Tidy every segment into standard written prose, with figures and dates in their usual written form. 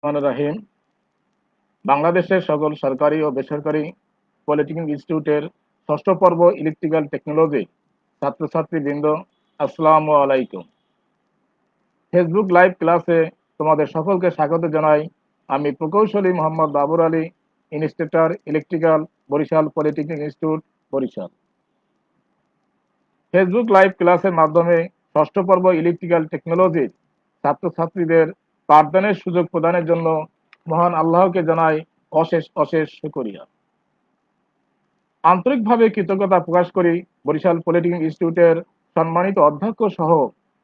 রাহিম। বাংলাদেশের সকল সরকারি ও বেসরকারি পলিটেকনিক ইনস্টিটিউটের ষষ্ঠ পর্ব ইলেকট্রিক্যাল টেকনোলজি ছাত্রছাত্রীবৃন্দ, আসসালামু আলাইকুম। ফেসবুক লাইভ ক্লাসে তোমাদের সকলকে স্বাগত জানাই। আমি প্রকৌশলী Mohammad Babur Ali, instructor electrical, Barishal polytechnic institute, Barishal. Facebook live ক্লাসের মাধ্যমে ষষ্ঠ পর্ব ইলেকট্রিক্যাল টেকনোলজির ছাত্রছাত্রীদের পাঠদানের সুযোগ প্রদানের জন্য মহান আল্লাহকে জানাই অশেষ অশেষ শুকরিয়া। আন্তরিকভাবে কৃতজ্ঞতা প্রকাশ করি বরিশাল পলিটেকনিক ইনস্টিটিউটের সম্মানিত অধ্যক্ষ সহ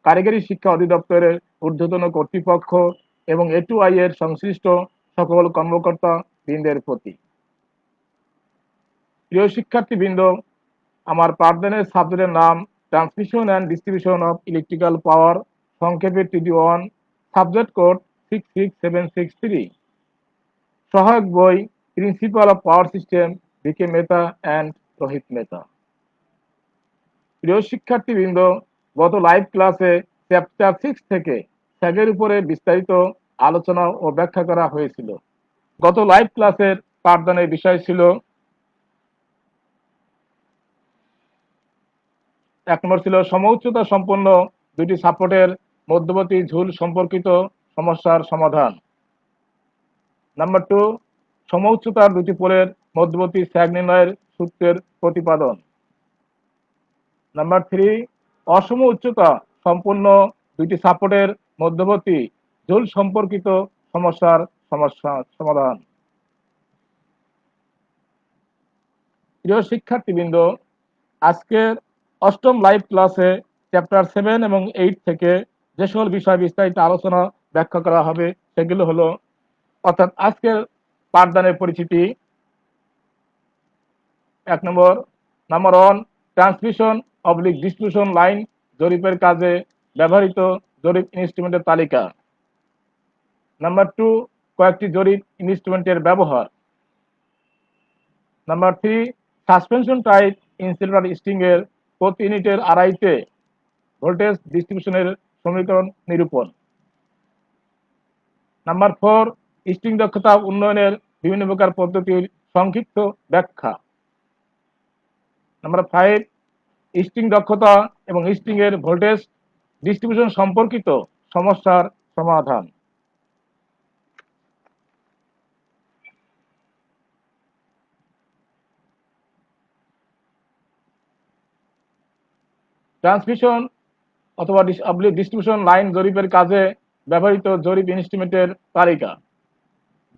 কারিগরি শিক্ষা অধিদপ্তরের ঊর্ধ্বতন কর্তৃপক্ষ এবং A2I এর সংশ্লিষ্ট সকল কর্মকর্তা বৃন্দের প্রতি। প্রিয় শিক্ষার্থীবৃন্দ, আমার পাঠদানের সাবজেক্টের নাম transmission and distribution of electrical power, সংক্ষেপে TD1, সাবজেক্ট কোড 66763। সহায়ক বই principal of power system, BK Mehta and Rohit Mehta. প্রিয় শিক্ষার্থীবৃন্দ, গত লাইভ ক্লাসে চ্যাপ্টার 6 থেকে স্যাগের উপরে বিস্তারিত আলোচনা ও ব্যাখ্যা করা হয়েছিল। গত লাইভ ক্লাসের পাঠদানের বিষয় ছিল 1 নম্বর ছিল সমউচ্চতা সম্পন্ন দুটি সাপোর্টের মধ্যবর্তী ঝুল সম্পর্কিত সমস্যার সমাধান। নাম্বার 2, সমউচ্চতার দুটি পোলের মধ্যবর্তী স্যাগ নির্ণয়ের সূত্রের প্রতিপাদন। নাম্বার 3, অসম উচ্চতা সম্পন্ন দুইটি সাপোর্টের মধ্যবর্তী ঝুল সম্পর্কিত সমস্যার সমাধান। প্রিয় শিক্ষার্থীবৃন্দ, আজকের অষ্টম লাইভ ক্লাসে চ্যাপ্টার 7 এবং 8 থেকে যে সকল বিষয় বিস্তারিত আলোচনা ব্যাখ্যা করা হবে সেগুলো হলো, অর্থাৎ আজকের পাঠদানের পরিচিতি। 1 নম্বর, number 1, transmission oblique distribution line জরিপের কাজে ব্যবহৃত জরিপ ইনস্ট্রুমেন্টের তালিকা। নাম্বার 2, কয়েকটি জরিপ ইনস্ট্রুমেন্টের ব্যবহার। Number 3, suspension type insulator string এর প্রতি ইউনিটের আড়াইতে ভোল্টেজ ডিস্ট্রিবিউশনের সমীকরণ নিরূপণ। নাম্বার 4, স্ট্রিং দক্ষতা উন্নয়নের বিভিন্ন প্রকার পদ্ধতির সংক্ষিপ্ত ব্যাখ্যা। নাম্বার 5, স্ট্রিং দক্ষতা এবং স্ট্রিং এর ভোল্টেজ ডিস্ট্রিবিউশন সম্পর্কিত সমস্যার সমাধান। ট্রান্সমিশন অথবা ডিস্ট্রিবিউশন লাইন জরিপের কাজে ব্যবহৃত জরিপ ইনস্ট্রুমেন্টের তালিকা।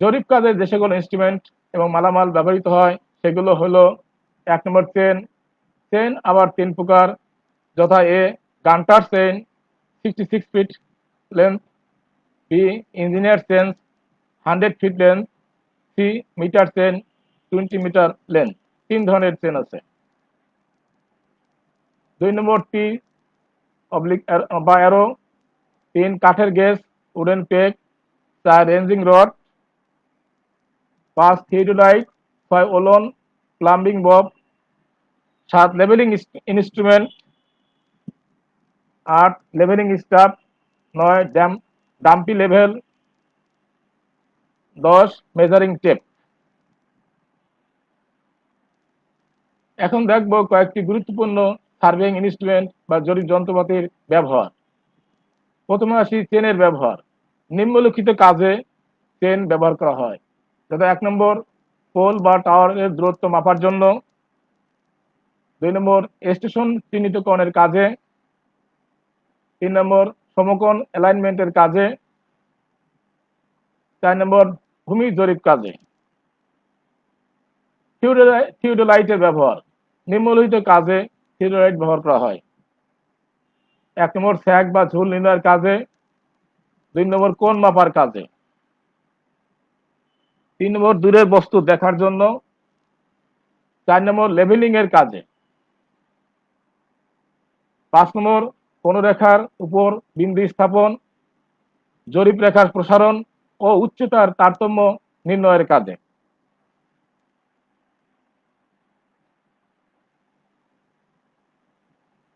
জরিপ কাজে যে সকল ইনস্ট্রুমেন্ট এবং মালামাল ব্যবহৃত হয় সেগুলো হলো 1 নম্বর, চেন আবার 3 প্রকার, যথা A, Gunter chain 66 feet length, B, engineer chain 100 feet length, C, metre chain 20 metre length. 3 ধরনের চেন আছে। 2 নম্বর, T অবলিক বা অ্যারো, 3 কাঠের gauge, wooden peg, 4 ranging rod, 5 theodolite, 6 ওলন plumbing bob, 7 levelling instrument, 8 levelling staff, 9 dumpy level, 10 measuring tape. এখন দেখব কয়েকটি গুরুত্বপূর্ণ সার্ভেইং ইনস্ট্রুমেন্ট বা জরিপ যন্ত্রপাতির ব্যবহার। প্রথমে আসি চেনের ব্যবহার। নিম্নলিখিত কাজে চেন ব্যবহার করা হয়, যথা 1 নম্বর, পোল বা টাওয়ারের দূরত্ব মাপার জন্য। 2 নম্বর, স্টেশন চিহ্নিতকরণের কাজে। 3 নম্বর, সমকোণ অ্যালাইনমেন্টের কাজে। 4 নম্বর, ভূমি জরিপ কাজে। থিওডোলাইটের ব্যবহার। নিম্নলিখিত কাজে থিওডোলাইট ব্যবহার করা হয়। 1 নম্বর, স্যাগ বা ঝুল নির্ণয়ের কাজে। 2 নম্বর, কোণ মাপার কাজে। 3 নম্বর, দূরের বস্তু দেখার জন্য। 4 নম্বর, লেভেলিং এর কাজে। 5 নম্বর, কোন রেখার উপর বিন্দু স্থাপন, জরিপ রেখার প্রসারণ ও উচ্চতার তারতম্য নির্ণয়ের কাজে।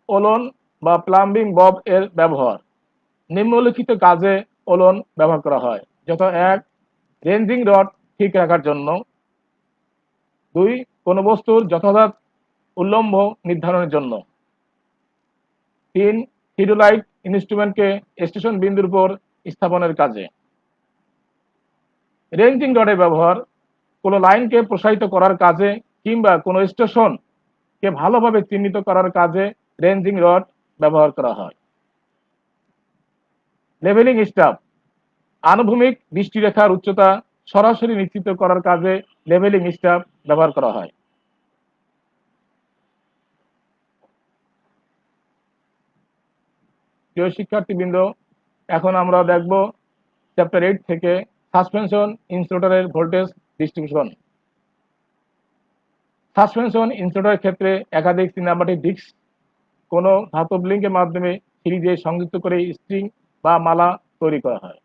ওলন বা প্লাম্বিং বব এর ব্যবহার। নিম্নলিখিত কাজে ওলন ব্যবহার করা হয়, যথা 1, রেঞ্জিং রড ঠিক রাখার জন্য। 2 কোনো বস্তুর যথাযথ উল্লম্ব নির্ধারণের জন্য। 3 থিওডোলাইট ইনস্ট্রুমেন্টকে স্টেশন বিন্দুর উপর স্থাপনের কাজে। রেঞ্জিং রডের ব্যবহার কোনো লাইনকে প্রসারিত করার কাজে কিংবা কোনো স্টেশনকে ভালোভাবে চিহ্নিত করার কাজে রেঞ্জিং রড ব্যবহার করা হয়। লেভেলিং স্টাফ আনুভূমিক দৃষ্টিরেখার উচ্চতা সরাসরি নিশ্চিত করার কাজে লেভেলিং স্টাফ ব্যবহার করা হয়। প্রিয় শিক্ষার্থীবৃন্দ, এখন আমরা দেখব চ্যাপ্টার 8 থেকে সাসপেনশন ইনসুলেটরের ভোল্টেজ ডিস্ট্রিবিউশন। সাসপেনশন ইনসুলেটরের ক্ষেত্রে একাধিক সিনেমাটিক ডিস্ক কোনো ধাতব লিঙ্কের মাধ্যমে সিরিজে সংযুক্ত করে স্ট্রিং বা মালা তৈরি করা হয়।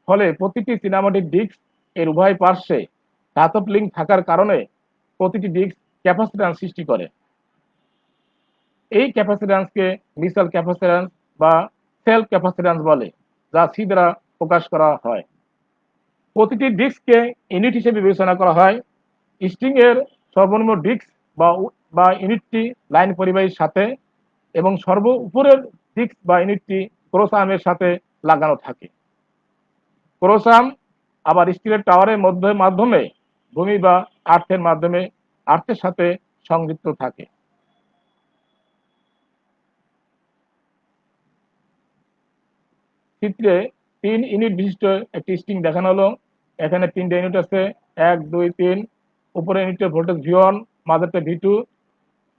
ফলে প্রতিটি সিনেমাটিক ডিস্ক এর উভয় পার্শ্বে ধাতব লিঙ্ক থাকার কারণে প্রতিটি ডিস্ক ক্যাপাসিট্যান্স সৃষ্টি করে। এই ক্যাপাসিট্যান্সকে মিউচুয়াল ক্যাপাসিট্যান্স বা সেলফ ক্যাপাসিট্যান্স বলে, যা সি দ্বারা প্রকাশ করা হয়। প্রতিটি ডিস্ককে ইউনিট হিসেবে বিবেচনা করা হয়। স্ট্রিং এর সর্বনিম্ন ডিস্ক বা ইউনিটটি লাইন পরিবাহীর সাথে এবং সর্ব উপরের ডিস্ক বা ইউনিটটি ক্রস আর্মের সাথে লাগানো থাকে। ক্রস আর্ম আবার স্টিলের টাওয়ারের মাধ্যমে ভূমি বা আর্থের সাথে সংযুক্ত থাকে। চিত্রে 3 ইউনিট বিশিষ্ট একটি স্ট্রিং দেখানো হলো। এখানে 3টে ইউনিট আছে, 1, 2, 3। উপরে ইউনিটের ভোল্টেজ V1, মাঝেরটা V2,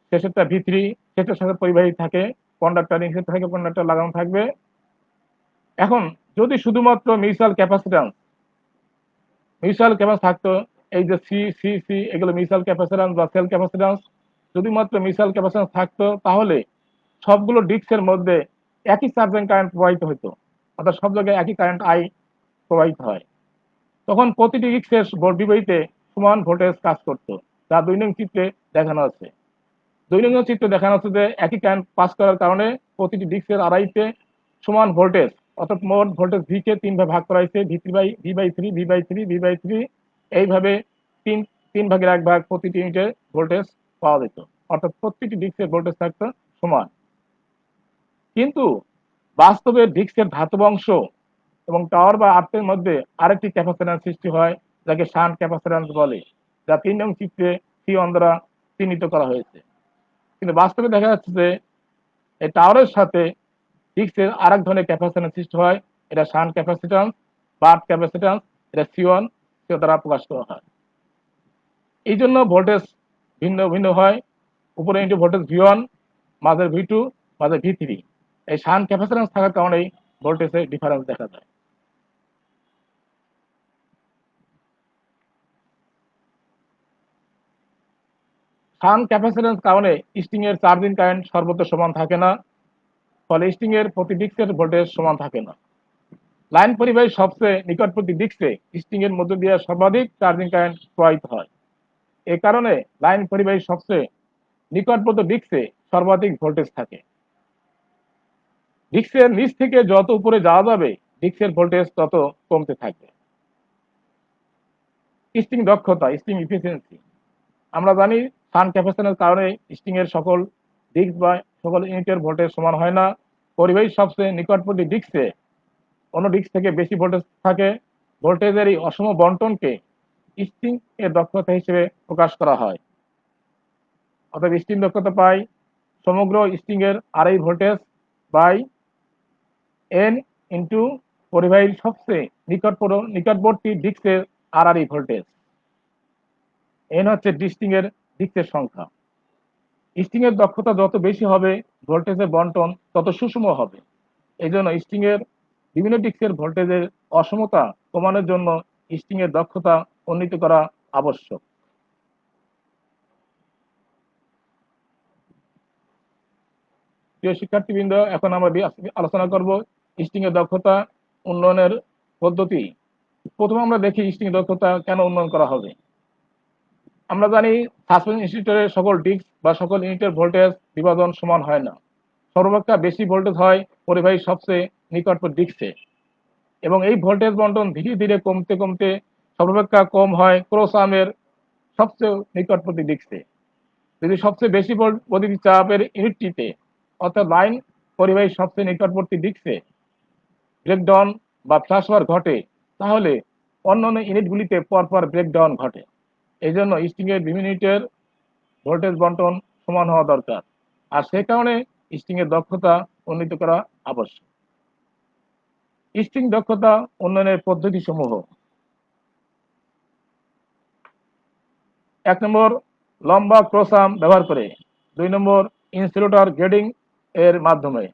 শেষেরটা V3। সেটার সাথে পরিবাহী থাকে, কন্ডাক্টর নিচে থাকে, কন্ডাক্টর লাগানো থাকবে। এখন যদি শুধুমাত্র মিউচুয়াল ক্যাপাসিট্যান্স থাকতো, এই যে সি সি সি এগুলো মিউচুয়াল ক্যাপাসিট্যান্স বা সেল ক্যাপাসিট্যান্স, শুধুমাত্র মিউচুয়াল ক্যাপাসিট্যান্স থাকতো, তাহলে সবগুলো ডিস্কের মধ্যে একই চার্জিং কারেন্ট প্রবাহিত হতো, অর্থাৎ সব জায়গায় একই কারেন্ট আই প্রবাহিত হয়। তখন প্রতিটি ডিস্কের বিপরীতে সমান ভোল্টেজ কাজ করত, যা 2 নং চিত্রে দেখানো আছে। 2 নং চিত্রে দেখানো হচ্ছে যে একই কারেন্ট পাস করার কারণে প্রতিটি ডিস্কের আড়াইতে সমান ভোল্টেজ, অর্থাৎ মোট ভোল্টেজ ভি কে 3 ভাগে ভাগ করা হয়েছে, V3/V/3 এইভাবে 3 ভাগের 1 ভাগ প্রতিটি ইউনিটের ভোল্টেজ পাওয়া যেত, অর্থাৎ প্রতিটি ডিস্কের ভোল্টেজ থাকতো সমান। কিন্তু বাস্তবে ডিস্কের ধাতব অংশ এবং টাওয়ার বা আর্থের মধ্যে আরেকটি ক্যাপাসিট্যান্স সৃষ্টি হয়, যাকে শান্ট ক্যাপাসিট্যান্স বলে, যা 3 নং চিত্রে C1 দ্বারা চিহ্নিত করা হয়েছে। কিন্তু বাস্তবে দেখা যাচ্ছে যে এই টাওয়ারের সাথে ডিস্কের আরেক ধরনের ক্যাপাসিট্যান্স সৃষ্টি হয়, এটা শান্ট ক্যাপাসিট্যান্স বা আর্থ ক্যাপাসিট্যান্স, এটা C1 দ্বারা প্রকাশ করা হয়। এই জন্য ভোল্টেজ ভিন্ন ভিন্ন হয়। উপরে ইউনিট ভোল্টেজ V1, মাঝের V2, মাঝে V3। এই শান্ট ক্যাপাসিট্যান্স থাকার কারণেই ভোল্টেজের ডিফারেন্স দেখা যায়। শান্ট ক্যাপাসিট্যান্স কারণে স্ট্রিং এর চার্জিং কারেন্ট সর্বত্র সমান থাকে না, ফলে স্ট্রিং এর প্রতি ডিস্কের ভোল্টেজ সমান থাকে না। লাইন পরিবাহীর সবচেয়ে নিকটবর্তী ডিস্কে স্ট্রিং এর মধ্য দিয়ে সর্বাধিক চার্জিং কারেন্ট প্রবাহিত হয়। এ কারণে লাইন পরিবাহীর সবচেয়ে নিকটবর্তী ডিস্কে সর্বাধিক ভোল্টেজ থাকে। ডিস্কের নিচ থেকে যত উপরে যাওয়া যাবে, ডিস্কের ভোল্টেজ তত কমতে থাকবে। স্ট্রিং দক্ষতা, স্ট্রিং ইফিসিয়েন্সি। আমরা জানি শান্ট ক্যাপাসিট্যান্সের কারণে স্ট্রিং এর সকল ডিস্ক বা সকল ইউনিটের ভোল্টেজ সমান হয় না। পরিবাহীর সবচেয়ে নিকটবর্তী ডিস্কে অন্য ডিস্ক থেকে বেশি ভোল্টেজ থাকে। ভোল্টেজের এই অসম বন্টনকে স্ট্রিং এর দক্ষতা হিসেবে প্রকাশ করা হয়। অর্থাৎ স্ট্রিং দক্ষতা পাই সমগ্র স্ট্রিং এর আরআই ভোল্টেজ বাই এন ইন্টু পরিবাহীর সবচেয়ে নিকটবর্তী ডিস্কের আরআরই ভোল্টেজ। এন হচ্ছে স্ট্রিং এর ডিস্কের সংখ্যা। স্ট্রিং এর দক্ষতা যত বেশি হবে, ভোল্টেজের বন্টন তত সুষম হবে। এই জন্য স্ট্রিং এর বিভিন্ন ডিস্কের ভোল্টেজের অসমতা কমানোর জন্য স্ট্রিং এর দক্ষতা উন্নীত করা আবশ্যক। প্রিয় শিক্ষার্থীবৃন্দ, এখন আমরা আলোচনা করব স্ট্রিং এর দক্ষতা উন্নয়নের পদ্ধতি। প্রথমে আমরা দেখি স্ট্রিং এর দক্ষতা কেন উন্নয়ন করা হবে। আমরা জানি সাসপেনশন ইনসুলেটরের সকল ডিস্ক বা সকল ইউনিটের ভোল্টেজ বিভাজন সমান হয় না। সর্বাপেক্ষা বেশি ভোল্টেজ হয় পরিবাহীর সবচেয়ে নিকটবর্তী ডিস্কে, এবং এই ভোল্টেজ বন্টন ধীরে ধীরে কমতে কমতে সর্বাপেক্ষা কম হয় ক্রোসামের সবচেয়ে নিকটবর্তী ডিস্কে। যদি সবচেয়ে বেশি বৈদ্যুতিক চাপের ইউনিটটিতে অর্থাৎ লাইন পরিবাহীর সবচেয়ে নিকটবর্তী ডিস্কে ব্রেকডাউন বা ফ্ল্যাশওভার ঘটে, তাহলে অন্যান্য ইউনিটগুলিতে পরপর ব্রেকডাউন ঘটে। এই জন্য স্ট্রিংয়ের বিভিন্ন ইউনিটের ভোল্টেজ বন্টন সমান হওয়া দরকার, আর সে কারণে স্ট্রিংয়ের দক্ষতা উন্নীত করা আবশ্যক। স্ট্রিং দক্ষতা উন্নয়নের পদ্ধতি সমূহ: 1 নম্বর, লম্বা ক্রোসাম ব্যবহার করে। 2 নম্বর, ইনসুলেটর গ্রেডিং এর মাধ্যমে।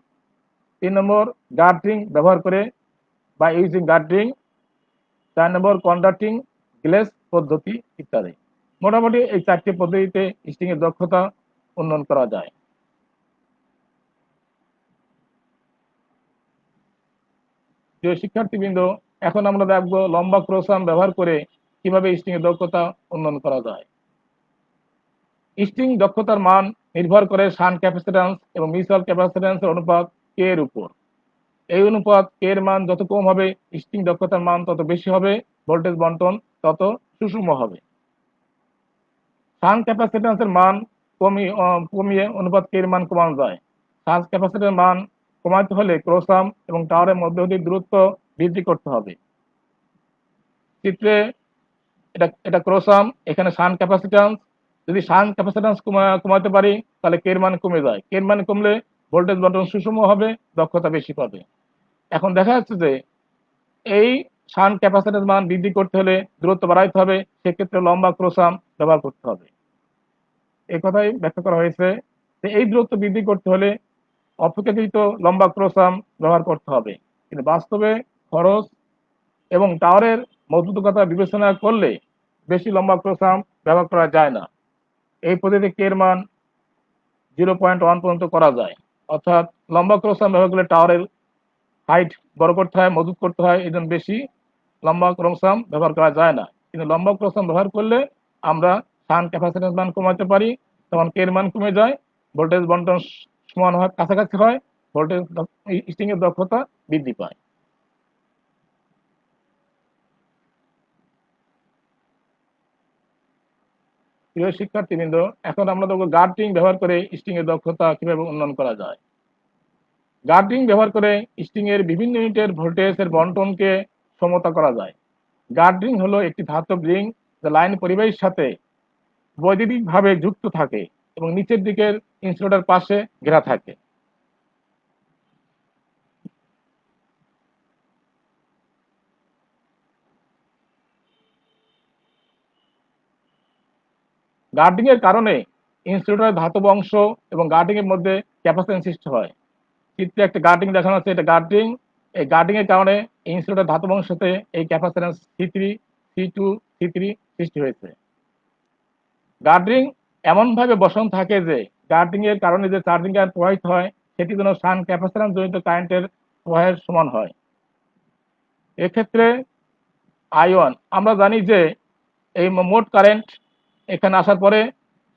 3 নম্বর, গার্ডরিং ব্যবহার করে বা ইউজিং গার্ডরিং। 4 নম্বর, কন্ডাক্টিং গ্লেস পদ্ধতি ইত্যাদি। মোটামুটি এই 4টি পদ্ধতিতে স্ট্রিং এর দক্ষতা উন্নয়ন করা যায়। প্রিয় শিক্ষার্থীবৃন্দ, এখন আমরা দেখব লম্বা ক্রোসাম ব্যবহার করে কিভাবে স্ট্রিং এর দক্ষতা উন্নয়ন করা যায়। স্ট্রিং দক্ষতার মান নির্ভর করে শান্ট ক্যাপাসিট্যান্স এবং মিউচুয়াল ক্যাপাসিট্যান্সের অনুপাত কে এর উপর। এই অনুপাত কে এর মান যত কম হবে, স্ট্রিং দক্ষতার মান তত বেশি হবে, ভোল্টেজ বন্টন তত সুষম হবে। শান্ট ক্যাপাসিট্যান্সের মান কমিয়ে অনুপাত কে এর মান কমানো যায়। শান্ট ক্যাপাসিট্যান্সের মান কমাতে হলে ক্রোসাম এবং টাওয়ারের মধ্যবর্তী দূরত্ব বৃদ্ধি করতে হবে। চিত্রে এটা ক্রোসাম, এখানে শান্ট ক্যাপাসিট্যান্স। যদি শান্ট ক্যাপাসিট্যান্স কমাতে পারি, তাহলে কে এর মান কমে যায়। কে এর মান কমলে ভোল্টেজ বন্টন সুষম হবে, দক্ষতা বেশি পাবে। এখন দেখা যাচ্ছে যে এই শান্ট ক্যাপাসিট্যান্স মান বৃদ্ধি করতে হলে দূরত্ব বাড়াইতে হবে, সেক্ষেত্রে লম্বা ক্রোসাম ব্যবহার করতে হবে। এই কথাই ব্যাখ্যা করা হয়েছে যে এই দূরত্ব বৃদ্ধি করতে হলে অপেক্ষাকৃত লম্বা ক্রোসাম ব্যবহার করতে হবে, কিন্তু বাস্তবে খরচ এবং টাওয়ারের মজবুততা বিবেচনা করলে বেশি লম্বা ক্রোসাম ব্যবহার করা যায় না। এই পদ্ধতিতে কে এর মান 0.1 পর্যন্ত করা যায়। অর্থাৎ লম্বা ক্রোসাম ব্যবহার করলে টাওয়ারের হাইট বড় করতে হয়, মজবুত করতে হয়, এই জন্য বেশি লম্বা ক্রোসাম ব্যবহার করা যায় না। কিন্তু লম্বা ক্রোসাম ব্যবহার করলে আমরা শান্ট ক্যাপাসিট্যান্স মান কমাতে পারি, তখন কে এর মান কমে যায়, ভোল্টেজ বন্টন সমান হয়, কাছাকাছি হয়, ভোল্টেজ স্ট্রিং এর দক্ষতা বৃদ্ধি পায়। প্রিয় শিক্ষার্থীবৃন্দ, এখন আমরা দেখব গার্ডরিং ব্যবহার করে স্ট্রিং এর দক্ষতা কিভাবে উন্নয়ন করা যায়। গার্ডরিং ব্যবহার করে স্ট্রিং এর বিভিন্ন ইউনিটের ভোল্টেজের বন্টনকে সমতা করা যায়। গার্ডরিং হলো একটি ধাতব রিং যা লাইন পরিবাহীর সাথে বৈদ্যুতিকভাবে যুক্ত থাকে এবং নিচের দিকের ইনসুলেটর পাশে ঘেরা থাকে। গার্ডিং এর কারণে ইনসুলেটরের ধাতব অংশ এবং গার্ডিং এর মধ্যে ক্যাপাসিট্যান্স সৃষ্টি হয়। চিত্রে একটা গার্ডিং দেখানো আছে, এটা গার্ডিং। এই গার্ডিং এর কারণে ইনসুলেটরের ধাতব অংশতে এই ক্যাপাসিট্যান্স C3, C2, C3 সৃষ্টি হয়েছে। গার্ডিং এমন ভাবে বসানো থাকে যে গার্ডিং এর কারণে যে চার্জিং কারেন্ট প্রবাহিত হয়, সেটি যেন শান্ট ক্যাপাসিট্যান্স জনিত কারেন্টের প্রবাহের সমান হয়। এক্ষেত্রে I1 আমরা জানি যে এই মোট কারেন্ট এখানে আসার পরে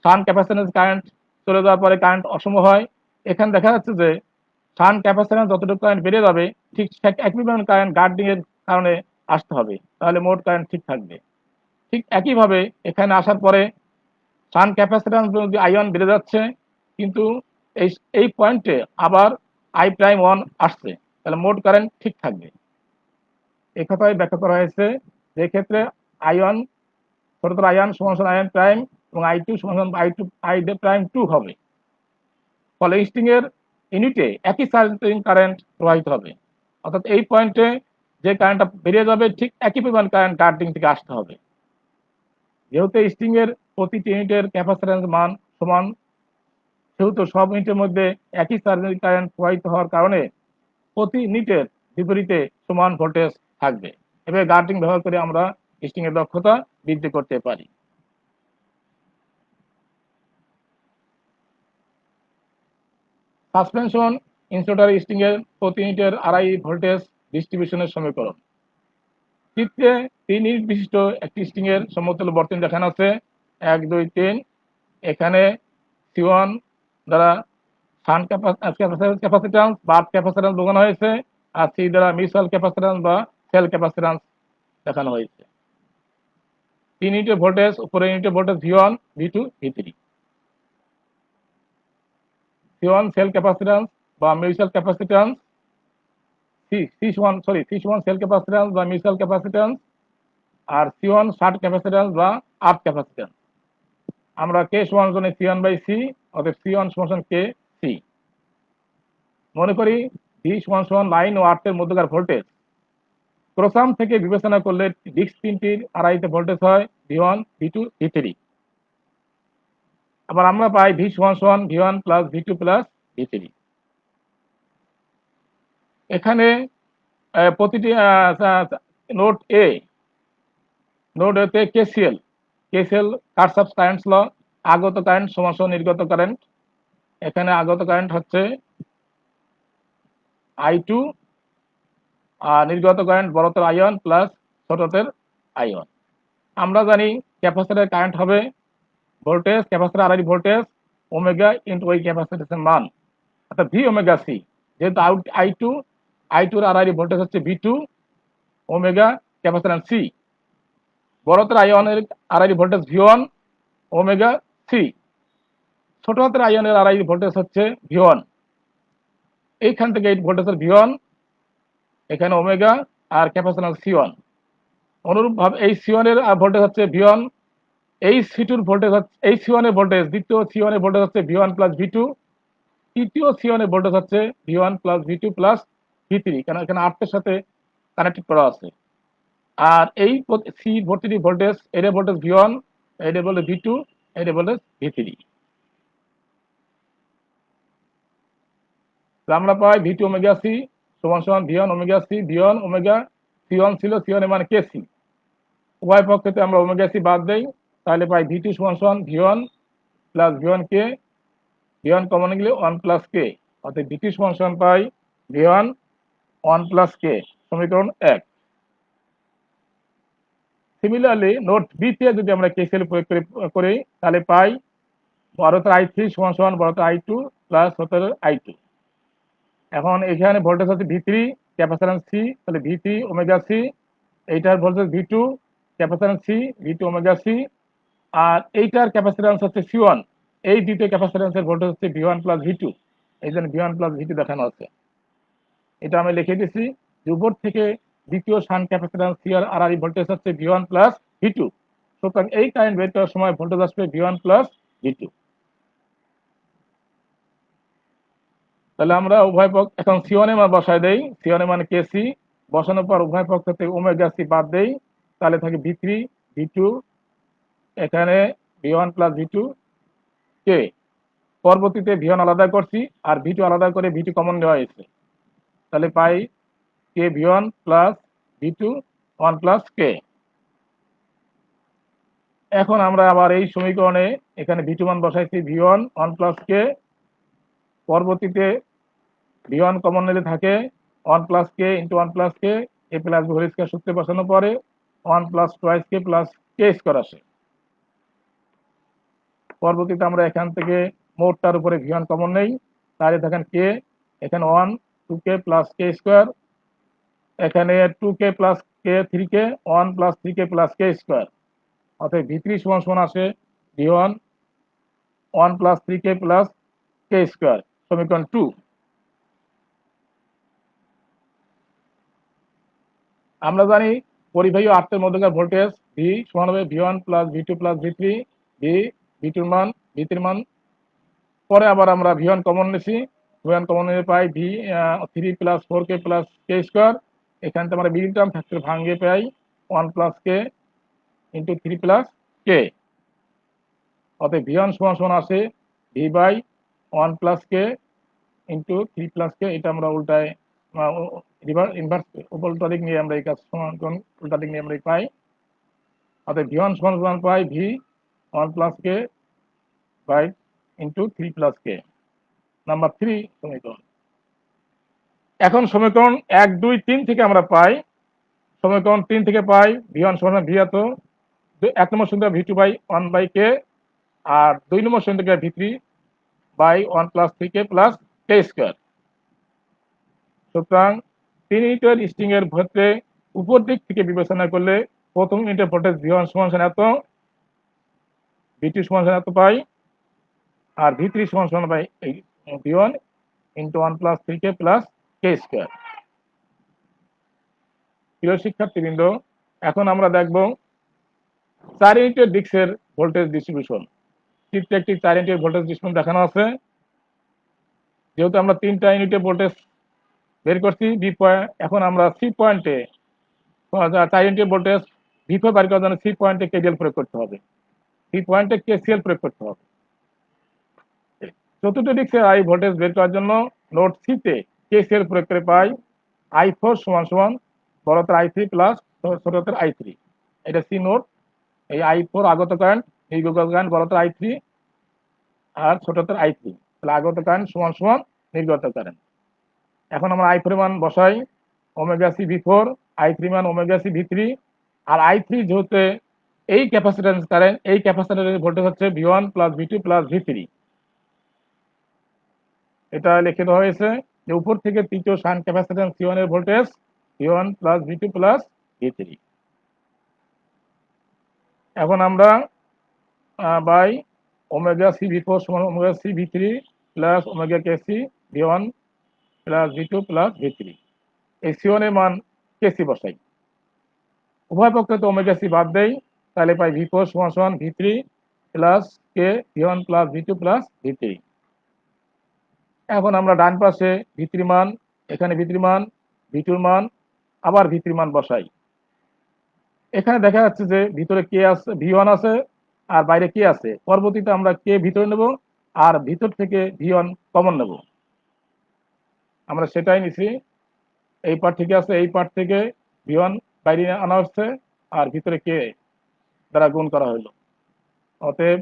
শান্ট ক্যাপাসিট্যান্স কারেন্ট চলে যাওয়ার পরে কারেন্ট অসম হয়। এখানে দেখা যাচ্ছে যে শান্ট ক্যাপাসিট্যান্স যতটুকু কারেন্ট বেড়ে যাবে, ঠিক একই পরিমাণ কারেন্ট গার্ডিং এর কারণে আসতে হবে, তাহলে মোট কারেন্ট ঠিক থাকবে। ঠিক একইভাবে এখানে আসার পরে শান্ট ক্যাপাসিট্যান্স যদি I1 বেড়ে যাচ্ছে, কিন্তু এই এই পয়েন্টে আবার I'1 আসছে, তাহলে মোট কারেন্ট ঠিক থাকবে। এই কথাই ব্যাখ্যা করা হয়েছে যে ক্ষেত্রে I1 ছোটতর I1 সমান I1 প্রাইম এবং I2 সমান I'2 হবে। ফলে স্ট্রিং এর ইউনিটে একই চার্জিং কারেন্ট প্রবাহিত হবে। অর্থাৎ এই পয়েন্টে যে কারেন্টটা বেরিয়ে যাবে, ঠিক একই পরিমাণ কারেন্ট গার্ডিং থেকে আসতে হবে। যেহেতু স্ট্রিং এর প্রতিটি ইউনিটের ক্যাপাসিট্যান্স মান সমান, সেহেতু সব ইউনিটের মধ্যে একই চার্জিং কারেন্ট প্রবাহিত হওয়ার কারণে প্রতি ইউনিটের বিপরীতে সমান ভোল্টেজ থাকবে। এভাবে গার্ডিং ব্যবহার করে আমরা স্ট্রিং এর দক্ষতা বৃদ্ধি করতে পারি। সাসপেনশন ইনসুলেটর স্ট্রিং এর প্রতি ইউনিটের আড়াই ভোল্টেজ ডিস্ট্রিবিউশনের সমীকরণ। চিত্রে 3 ইউনিট বিশিষ্ট একটি স্ট্রিং এর সমতুল্য বর্তনী দেখানো আছে, 1, 2, 3। এখানে C1 দ্বারা শান্ট ক্যাপাসিট্যান্স বা আর্থ ক্যাপাসিট্যান্স বোঝানো হয়েছে, আর C দ্বারা মিউচুয়াল ক্যাপাসিট্যান্স বা সেল ক্যাপাসিট্যান্স দেখানো হয়েছে। 3 ইউনিটের ভোল্টেজ, উপরের ইউনিটের voltage V1, V2, V3। C1 self capacitance বা mutual capacitance, C1 self capacitance বা মিউচুয়াল ক্যাপাসিট্যান্স, আর C1 শান্ট ক্যাপাসিট্যান্স বা আর্ক ক্যাপাসিট্যান্স। আমরা K সমান C1/C, অতএব C1 সমান K C। মনে করি V সমান লাইন ও আর্থের মধ্যকার ভোল্টেজ। ক্রোসাম থেকে বিবেচনা করলে ডিস্ক তিনটির আড়াইতে ভোল্টেজ হয় V1, V2, V3। আবার আমরা পাই V সমান V1 plus V2 plus V3। এখানে প্রতিটি নোড এতে কেসিএল কারশ্যাফস কারেন্টস ল, আগত কারেন্ট সমান নির্গত কারেন্ট। এখানে আগত কারেন্ট হচ্ছে I2, আর নির্গত কারেন্ট বড়তের I1 প্লাস ছোটতের I1। আমরা জানি ক্যাপাসিটরের কারেন্ট হবে ভোল্টেজ, ক্যাপাসিটর আড়াই ভোল্টেজ ওমেগা ইন্টু ওই ক্যাপাসিটরের মান, অর্থাৎ ভি ওমেগা সি। যেহেতু I2 এর আড়াই ভোল্টেজ হচ্ছে V2 omega capacitor C, বড়তের I1 এর আড়াই ভোল্টেজ V1 ওমেগা সি, ছোট হাতের I1 এর আড়াই ভোল্টেজ হচ্ছে V1। এইখান থেকে এই ভোল্টেজের V1, এখানে ওমেগা আর ক্যাপাসিটর C1। অনুরূপভাবে এই C1 এর ভোল্টেজ হচ্ছে V1, এই C2 এর ভোল্টেজ হচ্ছে, এই C1 এর ভোল্টেজ, দ্বিতীয় C1 এর ভোল্টেজ হচ্ছে V1 প্লাস V2, তৃতীয় C1 এর ভোল্টেজ হচ্ছে V1 plus V2 plus V3, কারণ এখানে আর্টের সাথে কানেক্টেড করা আছে। আর এই সি ভর্তিটি ভোল্টেজ, এর ভোল্টেজ V1, এর ভোল্টেজ V2, এর ভোল্টেজ V3। আমরা পাই V2 ওমেগা সি সমান V1 omega C, V1 omega C1 ছিল, C1 এর মানে KC। উভয় পক্ষতে আমরা ওমেগা সি বাদ দেই, তাহলে পাই V2 সমান V1 plus V1 K, V1 common গেলে 1 প্লাস K, অর্থাৎ V2 সমান পাই V1 1 প্লাস K, সমীকরণ 1। সিমিলারলি নোট বি তে যদি আমরা কেসিএল প্রয়োগ করি তাহলে পাই বড়তের I3 সমান বড়তের I2 প্লাস ছোটতের I2। এখন এখানে ভোল্টেজ হচ্ছে V3 ক্যাপাসিট্যান্স C, তাহলে V3 ওমেগা C, এইটার voltage V2 capacitance C, V2 omega C, আর এইটার ক্যাপাসিট্যান্স হচ্ছে C1, এই দ্বিতীয় ক্যাপাসিট্যান্সের ভোল্টেজ হচ্ছে V1 প্লাস V2, এই জন্য V1 প্লাস V2 দেখানো আছে। এটা আমি লিখে দিচ্ছি যে উপর থেকে দ্বিতীয় শান্ট ক্যাপাসিট্যান্স C এর আড়াই ভোল্টেজ হচ্ছে V1 প্লাস V2, সুতরাং এই কারেন্ট বের করার সময় ভোল্টেজ আসবে V1 প্লাস V2। তাহলে আমরা উভয় পক্ষ এখন C1 এর মান বসায় দেই, C1 এর মান KC বসানোর পর উভয় পক্ষ থেকে ওমেগা সি বাদ দেই, তাহলে থাকে V3 V2, এখানে V1 প্লাস V2 K। পরবর্তীতে V1 আলাদা করছি আর V2 আলাদা করে V2 কমন নেওয়া হয়েছে, তাহলে পাই K V1 plus V2 1 plus K। এখন আমরা আবার এই সমীকরণে এখানে V2 মান বসাইছি V1 1 প্লাস K, পরবর্তীতে V1 কমন নিলে থাকে 1 plus K into 1 plus K, এ প্লাস বি হোল স্কয়ার সূত্রে বসানোর পরে 1 plus twice K plus K square আসে। পরবর্তীতে আমরা এখান থেকে মোটটার উপরে V1 কমন নেই, তাহলে দেখেন K, এখানে 1 2K প্লাস K স্কয়ার, এখানে 2K plus K 3K 1 plus 3K plus K square, অতএব V3 সমান আসে V1 1 plus 3K plus K square, সমীকরণ 2। আমরা জানি পরিবাহী আর্থের মধ্যকার ভোল্টেজ V সমান হবে V1 plus V2 plus V3, V2 মান V3 মান। পরে আবার আমরা V1 কমন নিছি, V1 কমন নিয়ে পাই V3 plus 4K plus K square, এখান থেকে আমরা মিডিল টার্ম ফ্যাক্টর ভাঙিয়ে পাই 1 plus K into 3 plus K, অতএব V1 সমান আসে V by 1 plus K into 3 plus K। এটা আমরা উল্টায় ইনভার্স উল্টা দিক নিয়ে আমরা এই কাজ সমান উল্টা দিক নিয়ে আমরা পাই, অতএব V1 সমান পাই V1 plus K by into 3 plus K, number 3 সমীকরণ। এখন সমীকরণ 1 2 3 থেকে আমরা পাই, সমীকরণ 3 থেকে পাই V1 সমান V এত 1 নম্বর সমীকরণ V2 বাই 1 বাই K, আর 2 নম্বর সমীকরণ V3 বাই 1 plus 3K plus K square. সুতরাং 3 ইউনিটের স্ট্রিং এর ক্ষেত্রে উপর দিক থেকে বিবেচনা করলে প্রথম ইউনিটের ভোল্টেজ V1 সমান এত, V2 সমান এত পাই, আর V3 সমান পাই এই V1 into 1 plus 3k plus k square. প্রিয় শিক্ষার্থীবৃন্দ, এখন আমরা দেখব 4 ইউনিটের ডিস্কের ভোল্টেজ ডিস্ট্রিবিউশন। চিত্রে একটি 4 ইউনিটের ভোল্টেজ ডিস্ট্রিবিউশন দেখানো আছে। যেহেতু আমরা 3টা ইউনিটের ভোল্টেজ বের করছি বি পয়েন্ট, এখন আমরা সি পয়েন্টে 4 ইউনিটের ভোল্টেজ V4 বের করার জন্য সি পয়েন্টে কেভিএল প্রয়োগ করতে হবে, সি পয়েন্টে কেসিএল প্রয়োগ করতে হবে। চতুর্থ ডিস্কের আই ভোল্টেজ বের করার জন্য নোড সিতে কেসিএল প্রয়োগ করে পাই I4 সমান বড়তের I3 প্লাস ছোটতের I3। এটা সি নোড। এই I4 আগত কারেন্ট, নির্গত কারেন্ট বড়তের I3 আর ছোটতের I3, তাহলে আগত কারেন্ট সমান নির্গত কারেন্ট। এখন আমরা I4 মান বসাই ওমেগা সি V4, I3 মান ওমেগা সি V3, আর I3 যেহেতু এই ক্যাপাসিট্যান্স কারেন্ট, এই ক্যাপাসিটরের ভোল্টেজ হচ্ছে V1 plus V2 plus V3। এটা লিখে দেওয়া হয়েছে যে উপর থেকে তৃতীয় শান্ট ক্যাপাসিট্যান্স C1 এর voltage V1 plus V2 plus V3। এখন আমরা বাই ওমেগা সি V4 সমান omega C V3 plus omega KC V1 plus V2 plus V3, এই C1 এর মান কেসি বসাই। উভয় পক্ষে তো ওমেগা সি বাদ দেই, তাহলে পাই V4 সমান V3 প্লাস কে V1 plus V2 plus V3। এখন আমরা ডান পাশে V3 মান, এখানে V3 মান, V2 মান, আবার V3 মান বসাই। এখানে দেখা যাচ্ছে যে ভিতরে কে আছে, V1 আছে আর বাইরে কে আছে। পরবর্তীতে আমরা কে ভিতরে নেব আর ভিতর থেকে V1 কমন নেব। আমরা সেটাই নিছি। এই পার্ট থেকে আছে, এই পার্ট থেকে V1 বাইরে আনা হচ্ছে আর ভিতরে কে দ্বারা গুণ করা হলো। অতএব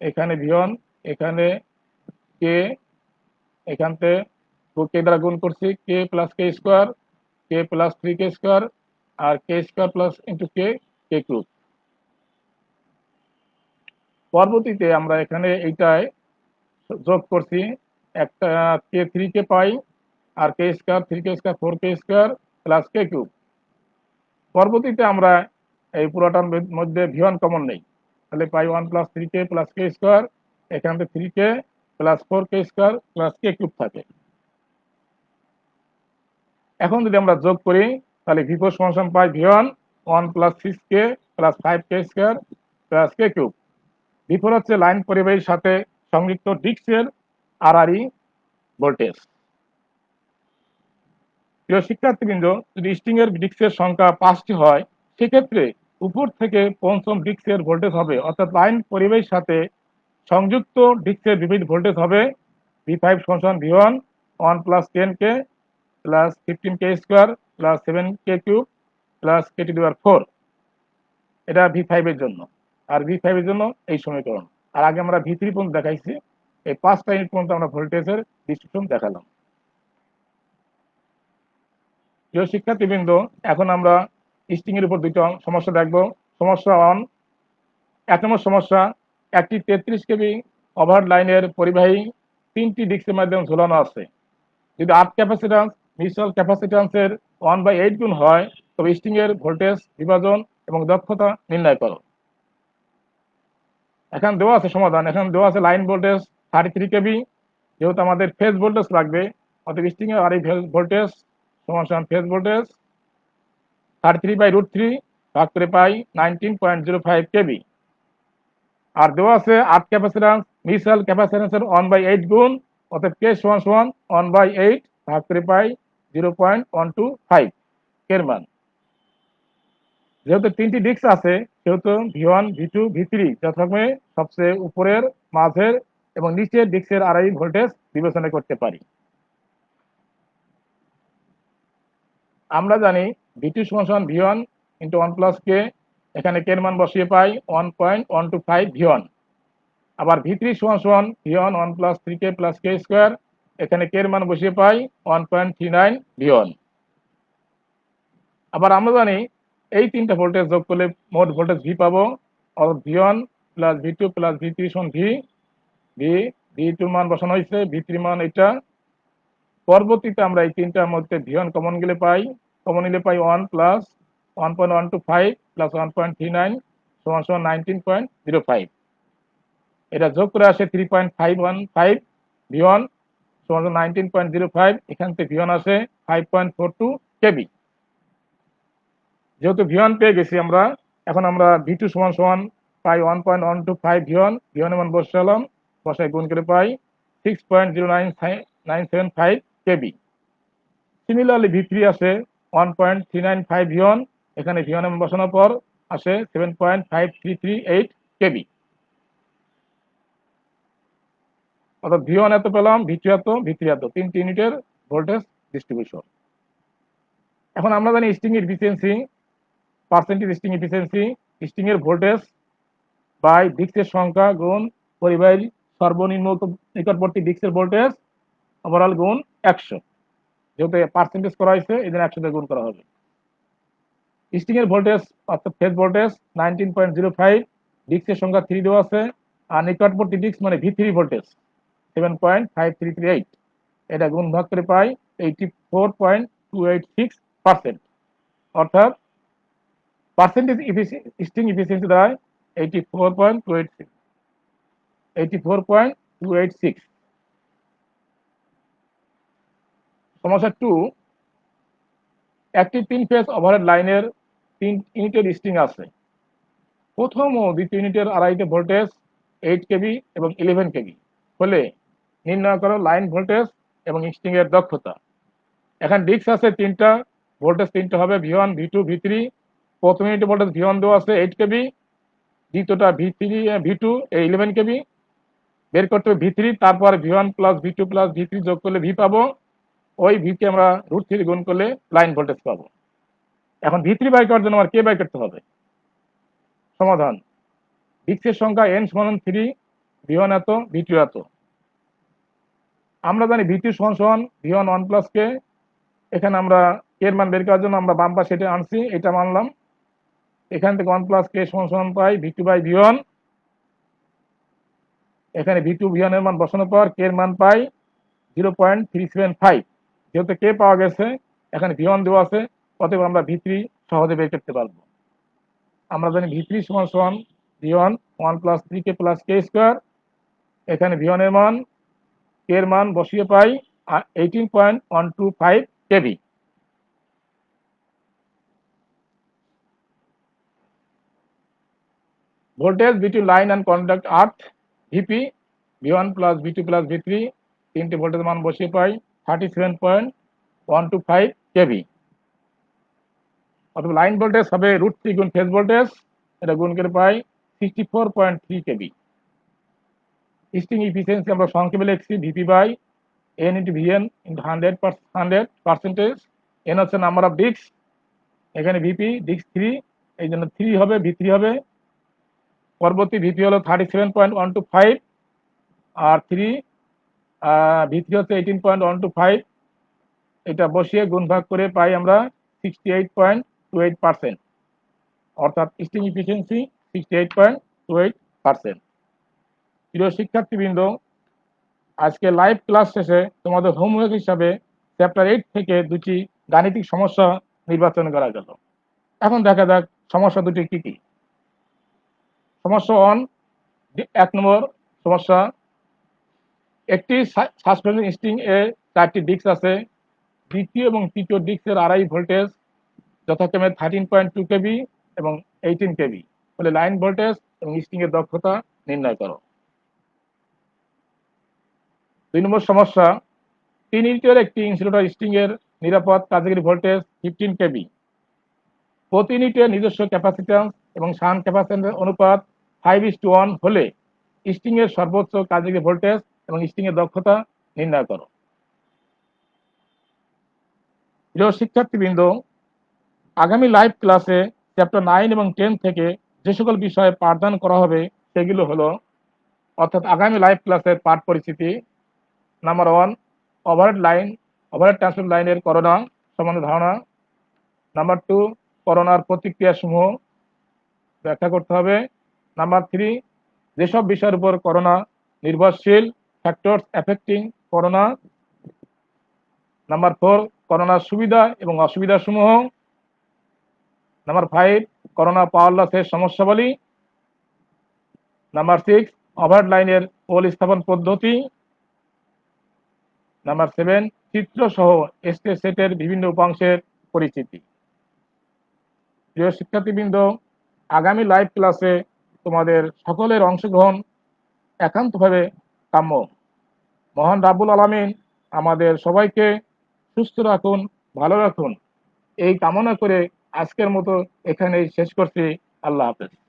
এখানে V1, এখানে কে, এখানতে কে দ্বারা গুণ করছি K plus K square, K plus 3k square, আর K square plus into K cube. পরবর্তীতে আমরা এখানে এইটায় যোগ করছি একটা K3 পাই, আর K square 3k square 4k square plus K cube. পরবর্তীতে আমরা এই পুরোটার মধ্যে V1 কমন নেই, তাহলে পাই 1 plus 3k plus K square, এখান থেকে 3k plus 4k square plus K cube থাকে। এখন যদি আমরা যোগ করি তাহলে V4 সমান পাই V1 1 plus 6k plus 5k square plus K cube. V4 হচ্ছে লাইন পরিবাহীর সাথে সংযুক্ত ডিস্কের আরআরই ভোল্টেজ। প্রিয় শিক্ষার্থীবৃন্দ, যদি স্ট্রিং এর ডিস্কের সংখ্যা 5টি হয়, সেক্ষেত্রে উপর থেকে পঞ্চম ডিস্কের ভোল্টেজ হবে, অর্থাৎ লাইন পরিবাহীর সাথে সংযুক্ত ডিস্কের বিপরীত ভোল্টেজ হবে V5 সমান V1 1 plus 10k plus 15k square plus 7k cube plus k to the power 4। এটা V5 এর জন্য, আর V5 এর জন্য এই সমীকরণ। আর আগে আমরা V3 পর্যন্ত দেখাইছি, এই 5টা ইউনিট পর্যন্ত আমরা ভোল্টেজের ডিস্ট্রিবিউশন দেখালাম। প্রিয় শিক্ষার্থীবৃন্দ, এখন আমরা স্ট্রিং এর উপর দুটো সমস্যা দেখব। সমস্যা 1, 1 নম্বর সমস্যা, একটি 33 কেবি ওভার লাইনের পরিবাহী 3টি ডিস্কের মাধ্যমে ঝোলানো আছে। যদি আর্থ ক্যাপাসিট্যান্স মিউচুয়াল ক্যাপাসিট্যান্সের 1/8 গুণ হয়, তবে স্ট্রিং এর ভোল্টেজ বিভাজন এবং দক্ষতা নির্ণয় করো। এখন দেওয়া আছে সমাধান, এখন দেওয়া আছে লাইন ভোল্টেজ 33 কেবি, যেহেতু আমাদের ফেজ ভোল্টেজ লাগবে, অতএব স্ট্রিং এর আর এই ভোল্টেজ সমান ফেজ ভোল্টেজ 33/√3 ভাগ করে পাই 19.05 কেবি। আর দেওয়া আছে আর্থ ক্যাপাসিট্যান্স মিউচুয়াল ক্যাপাসিট্যান্সের 1/8 গুণ, অতএব কে সমান 1/8 ভাগ করে পাই 0.125 এর মান। যেহেতু 3টি ডিস্ক আছে, সেহেতু V1 V2 V3 যথাক্রমে সবচেয়ে উপরের, মাঝের এবং নিচের ডিস্কের আরআই ভোল্টেজ বিবেচনা করতে পারি। আমরা জানি V2 সমান V1 ইন্টু 1 প্লাস কে, এখানে কে এর মান বসিয়ে পাই 1.125 V1। আবার V3 সমান V1 1 plus 3k plus K square, এখানে কে এর মান বসিয়ে পাই 1.39 V1। আবার আমরা জানি এই 3টা ভোল্টেজ যোগ করলে মোট ভোল্টেজ V পাবো, অর্থাৎ V1 plus V2 plus V3 সমান V2 মান বসানো হয়েছে, V3 মান এটা। পরবর্তীতে আমরা এই 3টার মধ্যে V1 কমন নিলে পাই 1 প্লাস 1.125 প্লাস 1.39 সমান সমান 19.05। এটা যোগ করে আসে 3.515 V1 সমান 19.05। এখান থেকে V1 আসে 5.42 কেবি। যেহেতু V1 পেয়ে গেছি আমরা, এখন আমরা V2 সমান সমান পাই 1.125 V1 এর মান বসালাম, বসায় গুণ করে পাই 6.09975 কেবি। সিমিলারলি V3 আসে 1.395 V1, এখানে V1 এর মান বসানোর পর আসে 7.5338 কেবি। অর্থাৎ V1 এত পেলাম, V2 এত, V3 এত, 3টি ইউনিটের ভোল্টেজ ডিস্ট্রিবিউশন। এখন আমরা জানি string efficiency, percentage string efficiency, string এর ভোল্টেজ বাই ডিস্কের সংখ্যা গুণ পরিবাহীর সর্বনিম্ন নিকটবর্তী ডিস্কের ভোল্টেজ ওভারঅল গুণ 100। যেহেতু পার্সেন্টেজ করা হয়েছে এই জন্য 100 দিয়ে গুণ করা হবে। স্ট্রিং এর ভোল্টেজ অর্থাৎ ফেজ ভোল্টেজ 19.05, ডিস্কের সংখ্যা 3 দেওয়া আছে, আর নিকটবর্তী ডিস্ক মানে V3 ভোল্টেজ 7.5338। এটা গুণ ভাগ করে পাই 84.286%। অর্থাৎ পার্সেন্টেজ স্ট্রিং এফিসিয়েন্সি দাঁড়ায় 84.286। সমস্যা 2, একটি 3 ফেজ ওভারহেড লাইনের 3 ইউনিটের স্ট্রিং আছে। প্রথম ও দ্বিতীয় ইউনিটের আড়াইটে ভোল্টেজ 8 কেবি এবং 11 কেবি হলে নির্ণয় করো লাইন ভোল্টেজ এবং স্ট্রিং এর দক্ষতা। এখন ডিস্ক আছে 3টা, ভোল্টেজ 3টা হবে V1, V2, V3। প্রথম ইউনিটে ভোল্টেজ V1 দেওয়া আছে 8 কেবি, দ্বিতীয়টা V2 11 কেবি। বের করতে হবে V3, তারপর V1 plus V2 plus V3 যোগ করলে V পাবো, ওই V কে আমরা √3 গুণ করলে লাইন ভোল্টেজ পাবো। এখন V3 বাই করার জন্য আমার কে বাই করতে হবে। সমাধান, ডিস্কের সংখ্যা n সমান 3, V1 এত, V2 এত। আমরা জানি V2 সমান সমান V1 1 প্লাস কে। এখানে আমরা কে এর মান বের করার জন্য আমরা বাম পাশে এটা আনছি, এটা মানলাম। এখান থেকে 1 প্লাস কে সমান সমান পাই V2 বাই V1। এখানে V2 V1 এর মান বসানোর পর কে এর মান পাই 0.375। যেহেতু কে পাওয়া গেছে, এখানে V1 দেওয়া আছে, অতএব আমরা V3 সহজে বের করতে পারবো। আমরা জানি V3 সমান সমান V1 1 plus 3k plus k square. এখানে V1 এর মান, কে এর মান বসিয়ে পাই 18.125 KV. Voltage between line and conduct earth VP V1 plus V2 plus V3, তিনটে ভোল্টেজ মান বসিয়ে পাই 37.125 কেভি। অথবা লাইন ভোল্টেজ হবে √3 গুণ ফেজ ভোল্টেজ, এটা গুণ করে পাই 64.3 কেভি। স্ট্রিং এফিসিয়েন্সি আমরা সংক্ষেপে লিখছি VP by n into VN into 100%। n হচ্ছে নাম্বার অফ ডিস্ক, এখানে ভিপি ডিস্ক 3, এই জন্য 3 হবে, V3 হবে। পরবর্তী ভিপি হলো 37.125 আর 3 V3 হচ্ছে 18.125। এটা বসিয়ে গুণ ভাগ করে পাই আমরা 68.28%। অর্থাৎ স্ট্রিং এফিসিয়েন্সি 68.28%। প্রিয় শিক্ষার্থীবৃন্দ, আজকে লাইভ ক্লাস শেষে তোমাদের হোমওয়ার্ক হিসাবে চ্যাপ্টার 8 থেকে 2টি গাণিতিক সমস্যা নির্বাচন করা গেল। এখন দেখা যাক সমস্যা দুটি কি কি। সমস্যা 1, 1 নম্বর সমস্যা, একটি সাসপেনশন স্ট্রিং এ 4টি ডিস্ক আছে। দ্বিতীয় এবং তৃতীয় ডিস্কের আড়াই ভোল্টেজ যথাক্রমে 13.2 কেভি এবং 18 কেভি হলে লাইন ভোল্টেজ এবং স্ট্রিং এর দক্ষতা নির্ণয় করো। 2 নম্বর সমস্যা, 3 ইউনিটের একটি ইনসুলেটর স্ট্রিং এর নিরাপদ কার্যকরী ভোল্টেজ 15 কেভি। প্রতি ইউনিটের নিজস্ব ক্যাপাসিট্যান্স এবং শান্ট ক্যাপাসিট্যান্সের অনুপাত 5:1 হলে স্ট্রিং এর সর্বোচ্চ কার্যকরী ভোল্টেজ এবং স্ট্রিং এর দক্ষতা নির্ণয় করো। প্রিয় শিক্ষার্থীবৃন্দ, আগামী লাইভ ক্লাসে চ্যাপ্টার 9 এবং 10 থেকে যে সকল বিষয়ে পাঠদান করা হবে সেগুলো হলো, অর্থাৎ আগামী লাইভ ক্লাসের পাঠ পরিস্থিতি। নাম্বার 1, ওভারহেড ট্রান্সমিশন লাইনের করোনা সম্বন্ধে ধারণা। নাম্বার 2, করোনার প্রতিক্রিয়া সমূহ ব্যাখ্যা করতে হবে। নাম্বার 3, যেসব বিষয়ের উপর করোনা নির্ভরশীল, ফ্যাক্টরস এফেক্টিং করোনা। নাম্বার 4, করোনার সুবিধা এবং অসুবিধা সমূহ। নাম্বার 5, করোনা পাওয়ার লসের সমস্যাবলী। নাম্বার 6, ওভার লাইনের পোল স্থাপন পদ্ধতি। নাম্বার 7, চিত্র সহ স্টেজ সেটের বিভিন্ন উপাংশের পরিচিতি। প্রিয় শিক্ষার্থীবৃন্দ, আগামী লাইভ ক্লাসে তোমাদের সকলের অংশগ্রহণ একান্তভাবে কাম্য। মহান রাব্বুল আলামিন আমাদের সবাইকে সুস্থ রাখুন, ভালো রাখুন, এই কামনা করে আজকের মতো এখানেই শেষ করছি। আল্লাহ হাফেজ।